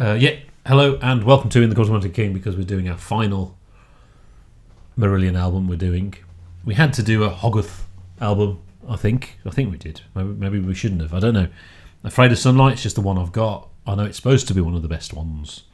Hello and welcome to In the Cosmotic King, because we're doing our final Marillion album. We had to do a Hogarth album, I think we did. Maybe we shouldn't have, I don't know. Afraid of Sunlight's just the one I've got. I know it's supposed to be one of the best ones.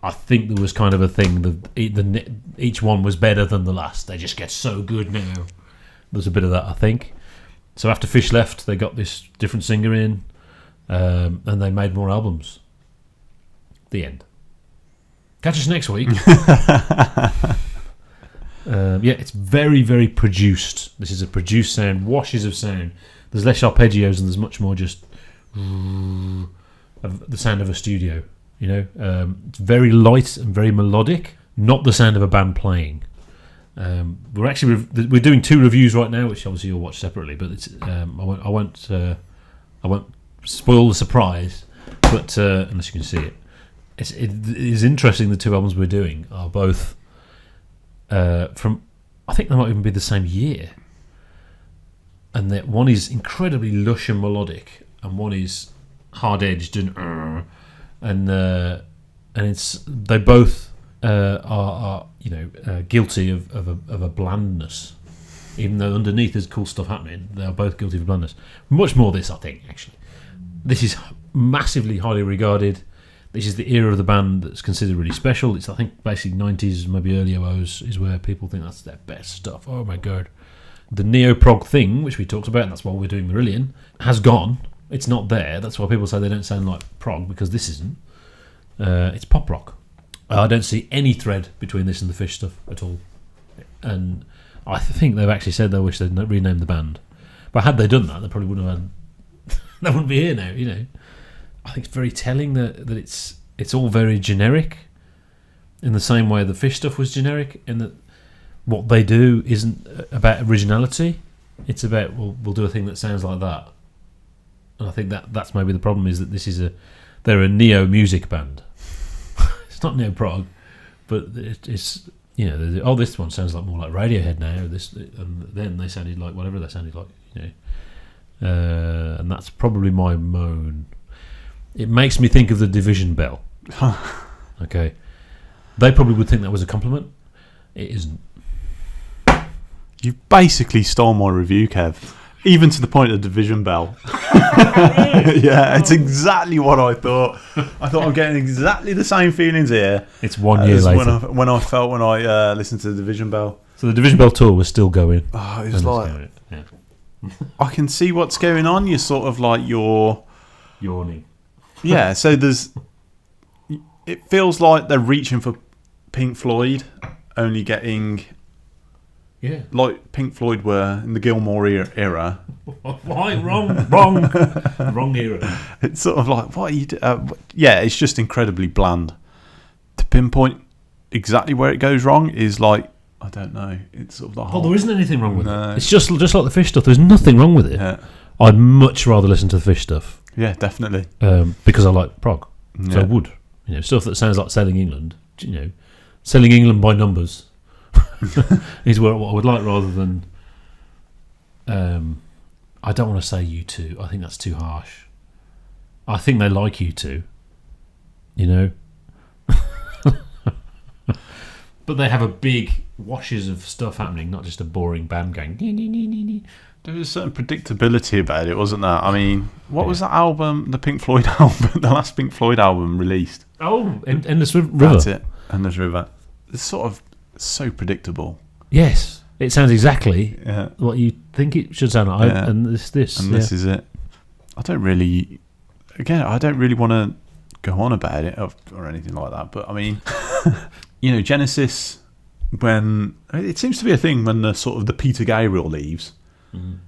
I think there was kind of a thing that each one was better than the last. They just get so good now. There's a bit of that, I think. So after Fish left, they got this different singer in, and they made more albums. The end. Catch us next week. It's very, very produced. This is a produced sound, washes of sound. There's less arpeggios and there's much more just the sound of a studio. It's very light and very melodic. Not the sound of a band playing. We're doing 2 reviews right now, which obviously you'll watch separately. But it's I won't spoil the surprise. But unless you can see it. It is interesting. The 2 albums we're doing are both from, I think they might even be the same year, and that one is incredibly lush and melodic, and one is hard edged and it's they both are guilty of a blandness, even though underneath there's cool stuff happening. They are both guilty of blandness. Much more this, I think. Actually, this is massively highly regarded. This is the era of the band that's considered really special. It's, I think, basically 90s, maybe early O's is where people think that's their best stuff. Oh my god. The neo-prog thing, which we talked about, and that's why we're doing Marillion, has gone. It's not there. That's why people say they don't sound like prog, because this isn't. It's pop rock. I don't see any thread between this and the Fish stuff at all. And I think they've actually said they wish they'd renamed the band. But had they done that, they probably wouldn't have had... they wouldn't be here now, I think it's very telling that it's all very generic, in the same way the Fish stuff was generic, in that what they do isn't about originality. It's about, we'll do a thing that sounds like that. And I think that's maybe the problem, is that they're a neo music band. It's not neo prog, but it's this one sounds like more like Radiohead now. And then they sounded like whatever they sounded like, and that's probably my moan. It makes me think of the Division Bell. Okay. They probably would think that was a compliment. It isn't. You basically stole my review, Kev. Even to the point of Division Bell. Yeah, it's exactly what I thought. I thought I'm getting exactly the same feelings here. It's 1 year later. When I listened to the Division Bell. So the Division Bell tour was still going. Oh, it was like... I can see what's going on. You're sort of like yawning. Yeah, so it feels like they're reaching for Pink Floyd, only getting like Pink Floyd were in the Gilmore era. Why? Wrong era. It's sort of like, what are you it's just incredibly bland. To pinpoint exactly where it goes wrong is like, I don't know. It's sort of the whole... there isn't anything wrong with it. It's just like the Fish stuff. There's nothing wrong with it. Yeah. I'd much rather listen to the Fish stuff. Yeah, definitely. Because I like prog. So I would. Stuff that sounds like Selling England. Selling England by numbers is what I would like, rather than... I don't want to say U2. I think that's too harsh. I think they like U2. But they have a big washes of stuff happening, not just a boring band going... There was a certain predictability about it, wasn't there? I mean, what was that album, the Pink Floyd album, the last Pink Floyd album released? Oh, Endless River. That's it, Endless River. It's sort of so predictable. Yes, it sounds exactly what you think it should sound like. Yeah. And this this is it. I don't really want to go on about it or anything like that. But I mean, Genesis, when it seems to be a thing when the sort of the Peter Gabriel leaves.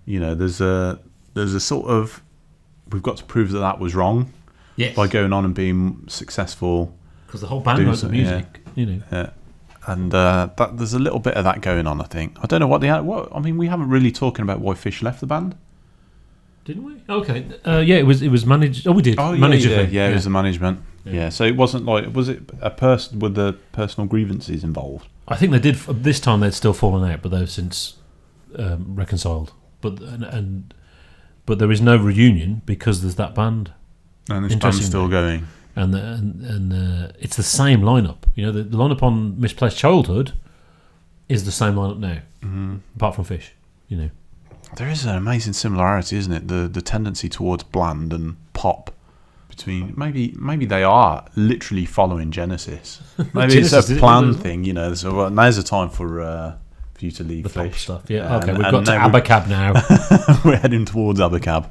There's a sort of, we've got to prove that was wrong. Yes. By going on and being successful, because the whole band wrote the music. Yeah. And there's a little bit of that going on. I think. I don't know we haven't really talking about why Fish left the band, didn't we? Okay. It was managed. Oh, we did. Oh, yeah, it was the management. Yeah. So it wasn't like, was it a person with the personal grievances involved? I think they did. This time they'd still fallen out, but they've since reconciled. But there is no reunion because there's that band. And this band's still going. and it's the same lineup. You know, the lineup on Misplaced Childhood is the same lineup now, apart from Fish. You know, there is an amazing similarity, isn't it? The tendency towards bland and pop between maybe they are literally following Genesis. Maybe Genesis, it's a planned thing, you know. So now's the time for you to leave the Fish. pop stuff. Yeah, okay, we've got to Abacab now. We're heading towards Abacab.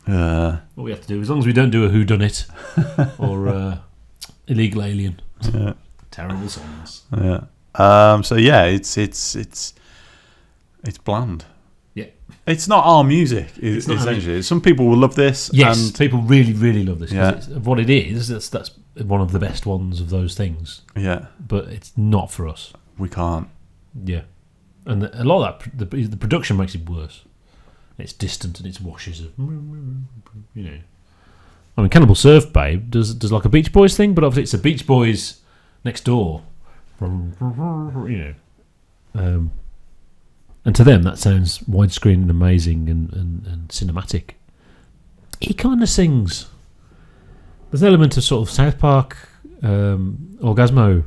What we have to do, as long as we don't do a whodunit or Illegal Alien, terrible songs. Yeah. So yeah, it's bland. Yeah, it's not our music. Essentially, some people will love this. Yes, and people really, really love this. Yeah. It's, what it is, that's one of the best ones of those things. Yeah, but it's not for us. We can't. Yeah, and a lot of that the production makes it worse. It's distant and it's washes of, you know. I mean, Cannibal Surf Babe does like a Beach Boys thing, but obviously it's a Beach Boys next door, you know. And to them that sounds widescreen and amazing and cinematic. He kind of sings. There's an element of sort of South Park, Orgasmo.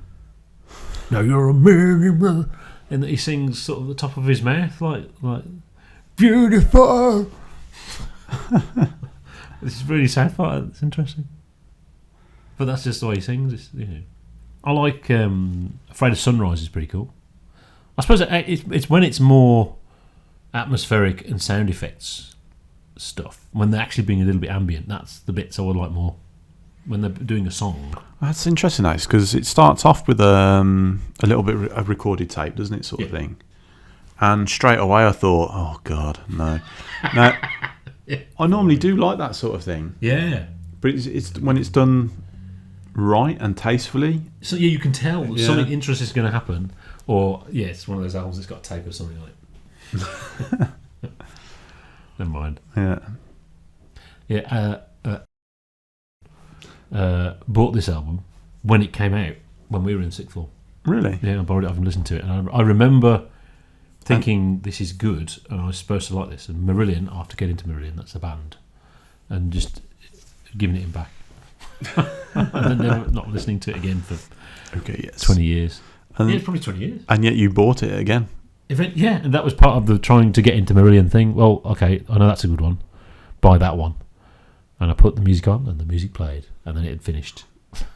No, you're a man, and that he sings sort of the top of his mouth, like beautiful. This is really South Park. It's interesting, but that's just the way he sings. It's, you know, I like Afraid of Sunrise is pretty cool. I suppose it's when it's more atmospheric and sound effects stuff. When they're actually being a little bit ambient, that's the bits I would like more. When they're doing a song. That's interesting, because it starts off with a little bit of recorded tape, doesn't it, sort of thing. And straight away I thought, oh God, no. Now, I normally do like that sort of thing. Yeah. But it's when it's done right and tastefully. So yeah, you can tell that something interesting is going to happen. Or, it's one of those albums that's got tape or something on it. Never mind. Yeah. Yeah, bought this album when it came out, when we were in sixth form. Really? Yeah, I borrowed it. I haven't listened to it. And I remember thinking, this is good, and I was supposed to like this. And Marillion, after getting to Marillion, that's a band, and just giving it him back. And then not listening to it again for 20 years. And it's probably 20 years. And yet you bought it again. And that was part of the trying to get into Marillion thing. Well, okay, I know that's a good one. Buy that one. And I put the music on, and the music played, and then it had finished.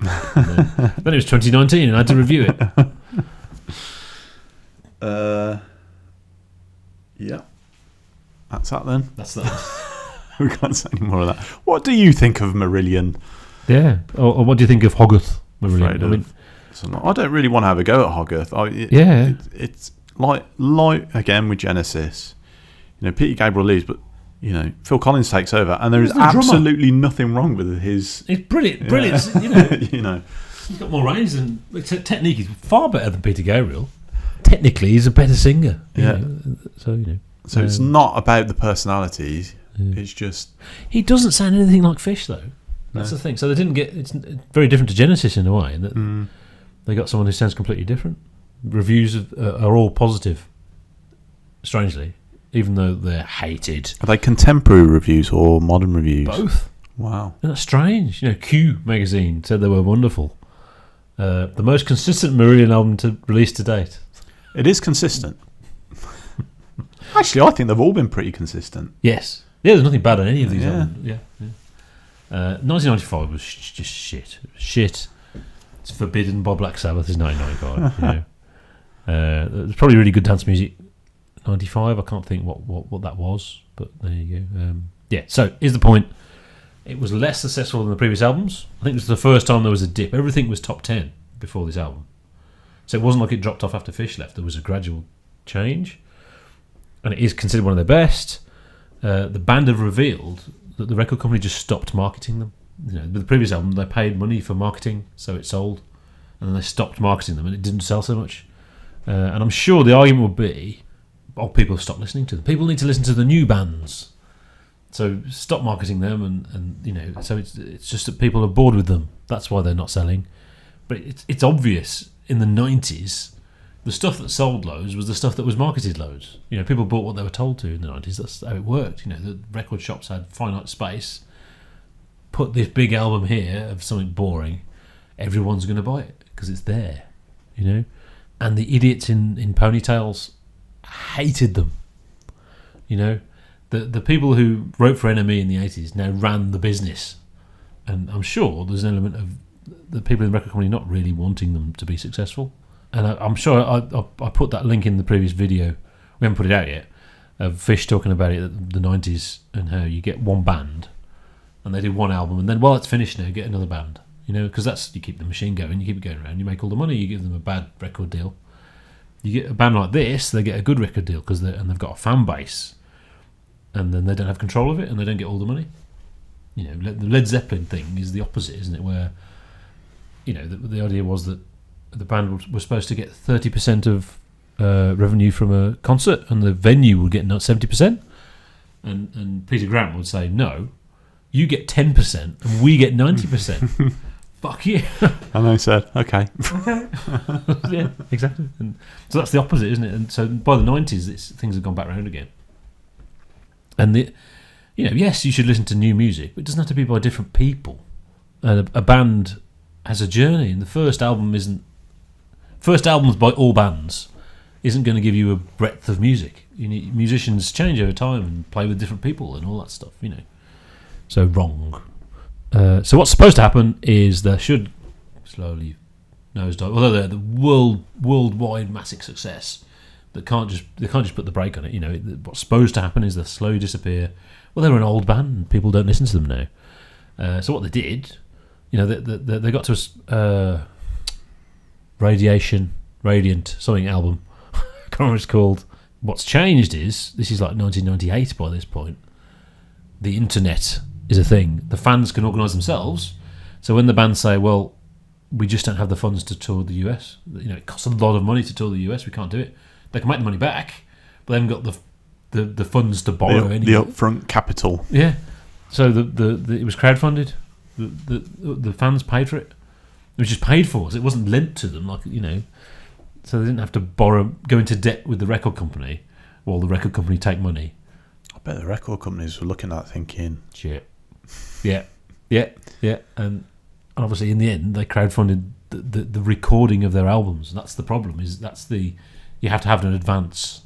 Then it was 2019, and I had to review it. Yeah. That's that then. That's that. We can't say any more of that. What do you think of Marillion? Yeah. Or what do you think of Hogarth Marillion? I don't really want to have a go at Hogarth. It's like again with Genesis. You know, Peter Gabriel leaves, but you know, Phil Collins takes over, and there is absolutely nothing wrong with his. It's brilliant. You know, he's got more range and technique. He's far better than Peter Gabriel. Technically, he's a better singer. So it's not about the personalities. It's just he doesn't sound anything like Fish, though. That's the thing. So they didn't get. It's very different to Genesis in a way, in that they got someone who sounds completely different. Reviews are all positive. Strangely. Even though they're hated. Are they contemporary reviews or modern reviews? Both. Wow. Isn't that strange? You know, Q magazine said they were wonderful. The most consistent Marillion album to release to date. It is consistent. Actually, I think they've all been pretty consistent. Yes. Yeah, there's nothing bad on any of these albums. Yeah. 1995 was just shit. Shit. It's forbidden by Black Sabbath is 1995. There's probably really good dance music. 95, I can't think what that was, but there you go. So here's the point. It was less successful than the previous albums. I think it was the first time there was a dip. Everything was top 10 before this album, so it wasn't like it dropped off after Fish left. There was a gradual change, and it is considered one of their best. The band have revealed that the record company just stopped marketing them. You know, with the previous album they paid money for marketing, so it sold, and then they stopped marketing them, and it didn't sell so much. And I'm sure the argument would be, people stop listening to them. People need to listen to the new bands, so stop marketing them, and you know. So it's just that people are bored with them. That's why they're not selling. But it's obvious in the 90s, the stuff that sold loads was the stuff that was marketed loads. You know, people bought what they were told to in the 90s. That's how it worked. You know, the record shops had finite space. put this big album here of something boring, everyone's going to buy it because it's there, you know. And the idiots in ponytails hated them, you know. The people who wrote for NME in the 80s now ran the business, and I'm sure there's an element of the people in the record company not really wanting them to be successful. And I'm sure I put that link in the previous video. We haven't put it out yet, of Fish talking about it at the 90s and how you get one band and they do one album, and then while it's finished now, get another band. You know, because that's, you keep the machine going, you keep it going around, you make all the money, you give them a bad record deal. You get a band like this, they get a good record deal because they've got a fan base, and then they don't have control of it and they don't get all the money. You know, the Led Zeppelin thing is the opposite, isn't it? Where, you know, the idea was that the band was supposed to get 30% of revenue from a concert, and the venue would get 70%. And Peter Grant would say, no, you get 10% and we get 90%. Fuck you. And they said, okay. Yeah, exactly. And so that's the opposite, isn't it? And so by the 90s, things have gone back round again. And you know, yes, you should listen to new music, but it doesn't have to be by different people. And a band has a journey, and the first albums by all bands isn't going to give you a breadth of music. You need, musicians change over time and play with different people and all that stuff, you know. So wrong. So what's supposed to happen is there should slowly nosedive. Although they're the worldwide massive success, they can't just put the brake on it. You know, what's supposed to happen is they slowly disappear. Well, they're an old band, and people don't listen to them now. So what they did, you know, they got to Radiant something album. I can't remember what it's called. What's changed is, this is like 1998 by this point, the internet is a thing. The fans can organise themselves. So when the bands say, well, we just don't have the funds to tour the US, you know, it costs a lot of money to tour the US, we can't do it. They can make the money back, but they haven't got the funds to borrow anything. The upfront capital. Yeah. So it was crowdfunded. The fans paid for it. It was just paid for. So it wasn't lent to them, like, you know. So they didn't have to go into debt with the record company, while the record company take money. I bet the record companies were looking at that thinking, shit. Yeah. And obviously in the end they crowdfunded the recording of their albums. That's the problem, you have to have an advance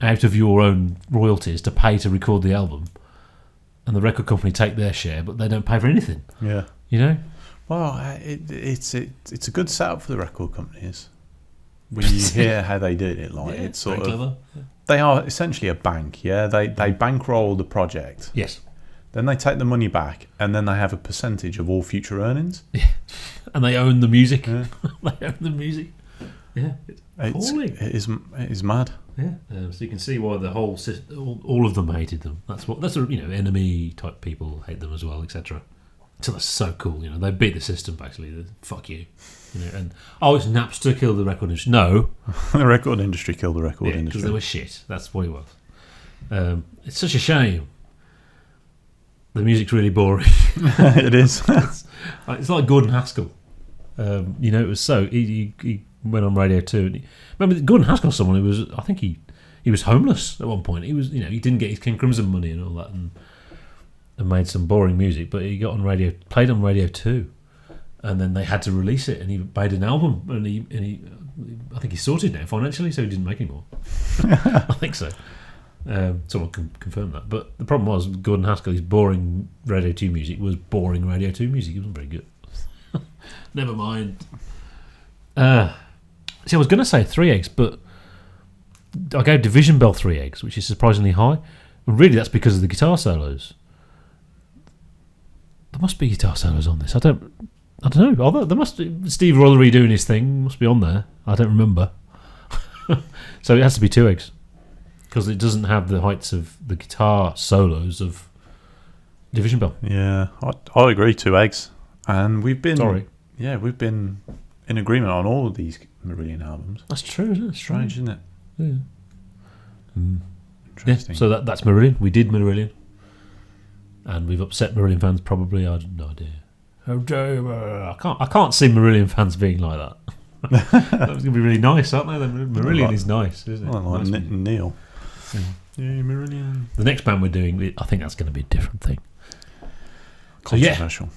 out of your own royalties to pay to record the album, and the record company take their share, but they don't pay for anything. Yeah. You know? Well, it's a good setup for the record companies. When you hear how they did it, like, it's sort of clever. They are essentially a bank. Yeah, they bankroll the project. Yes. Then they take the money back, and then they have a percentage of all future earnings. Yeah. And they own the music. Yeah. They own the music. Yeah. It is mad. Yeah. So you can see why the whole system, all of them hated them. That's you know, enemy type people hate them as well, etc. So that's so cool. You know, they beat the system basically. Fuck you. You know, and it's Napster killed the record industry. No, the record industry killed the record industry because they were shit. That's what it was. It's such a shame. The music's really boring. It is. It's like Gordon Haskell. You know, it was so he went on Radio 2. Remember, Gordon Haskell, someone who was, I think he was homeless at one point. He was, you know, he didn't get his King Crimson money and all that, and made some boring music. But he got on radio, played on Radio 2, and then they had to release it, and he made an album, and he I think he's sorted now financially, so he didn't make any more. I think so. Someone can confirm that. But the problem was, Gordon Haskell's boring Radio 2 music was boring Radio 2 music. It wasn't very good. Never mind. See, I was going to say 3 eggs, but I gave Division Bell 3 eggs, which is surprisingly high. And really, that's because of the guitar solos. There must be guitar solos on this. I don't know. Although there must be Steve Rothery doing his thing. Must be on there. I don't remember. So it has to be 2 eggs, because it doesn't have the heights of the guitar solos of Division Bell. Yeah, I agree. 2 eggs, and we've been we've been in agreement on all of these Marillion albums. That's true, isn't it? Strange, isn't it? Yeah. Interesting. Yeah, so that's Marillion. We did Marillion, and we've upset Marillion fans. Probably, I have no idea. I can't see Marillion fans being like that. That was going to be really nice, aren't they? Marillion is nice, isn't it? I like nice Neil. Yeah, Marillion. The next band we're doing, I think that's going to be a different thing. So, yeah. Controversial.